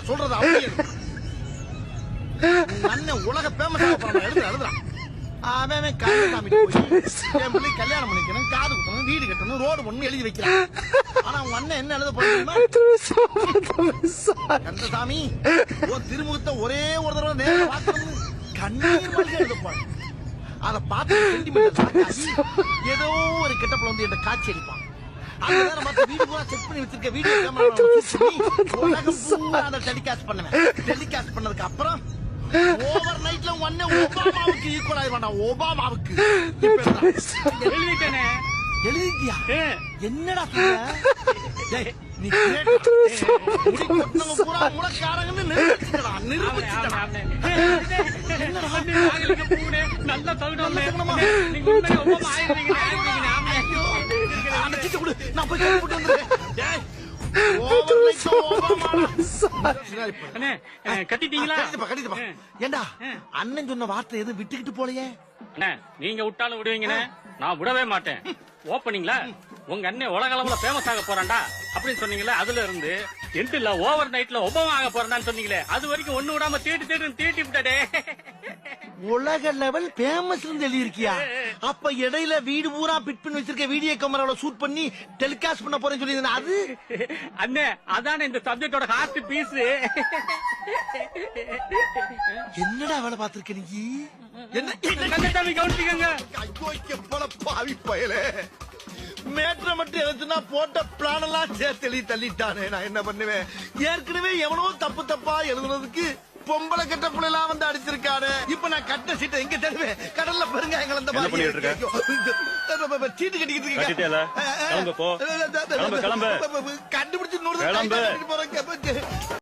சொல்றது அப்படியே அண்ணன் உலக பேமஸ் எழுதுறான். அவன் கல்யாணம் பண்ணிக்கணும், காது குத்தணும், வீடு கட்டணும், ரோடு பண்ணணும் எழுதி வைக்கிறான். ஆனா அவங்க அண்ணன் என்ன எழுத போறீங்க? கந்தசாமி திருமுகத்தை ஒரே ஒரு தடவை நேரம் பார்க்கணும், கண்ணீர் மல்க எழுத போற. அதை பார்த்து ஏதோ ஒரு கெட்டப்புல வந்து என்ன காட்சி அடிப்பான். வீடு பூரா செக் பண்ணி வச்சிருக்க வீடியோ கேமரா டெலிகாஸ்ட் பண்ணுவேன். டெலிகாஸ்ட் பண்ணதுக்கு அப்புறம் ஓவர் நைட்ல ஒண்ணே ஒபாமாவுக்கு ஈக்குவல் ஆயிடுவானா? ஒபாமாவுக்கு எழுதிட்டேனே. எழுதிட்டியா? என்னடா நீ பூரா முளக்காரங்கன்னு நிரூபிச்சுடா. நல்ல தகுடம் நான் போய் போட்டு வந்துடுறேன். கட்டிட்டீங்களா? ஏண்டா அண்ணன் சொன்ன வார்த்தை எதுவும் விட்டுக்கிட்டு போலையே? நீங்க விட்டாலும் விடுவீங்கன்னு நான் விடவே மாட்டேன். ஓப்பனிங்ல உங்க அண்ணன் உலகளவுல பேமஸ் ஆக போறான்டா அப்படின்னு சொன்னீங்களே, அதுல இருந்து எட்டுல ஓவர் நைட்ல ஒபாமா ஆக போறான்னு சொன்னீங்களே, அது வரைக்கும் ஒண்ணு விடாம தேட்டி விட்டாடே. உலக லெவல் பேமஸ் எழுதி இருக்கியா? அப்ப இடையில வீடு பூரா பிட் பண்ணி வச்சிருக்க வீடியோ கேமரால ஷூட் பண்ணி டெலிகாஸ்ட் பண்ண போறேன்னு சொல்லி அது அண்ணே, அதானே இந்த சப்ஜெக்டோட ஹார்ட் பீஸ். என்னடா வேலை பார்த்திருக்க நீ? என்ன கவனிச்சுக்கங்க. பாவி பயலே, மேட்ரை மட்டும் எழுத்துனா போட்ட பிளான் எல்லாம் சேர்த்து தள்ளிட்டானே. நான் என்ன பண்ணுவேன்? ஏற்கனவே எவனோ தப்பா எழுதுனதுக்கு பொம்பளை கட்ட பிள்ளை எல்லாம் வந்து அடிச்சிருக்காரு. இப்ப நான் கட்ட சீட்டை எங்க தருவேன்? கடல்ல பாருங்க, எங்களை அந்த சீட்டு கட்டிக்கிட்டு கண்டுபிடிச்சு போறேன்.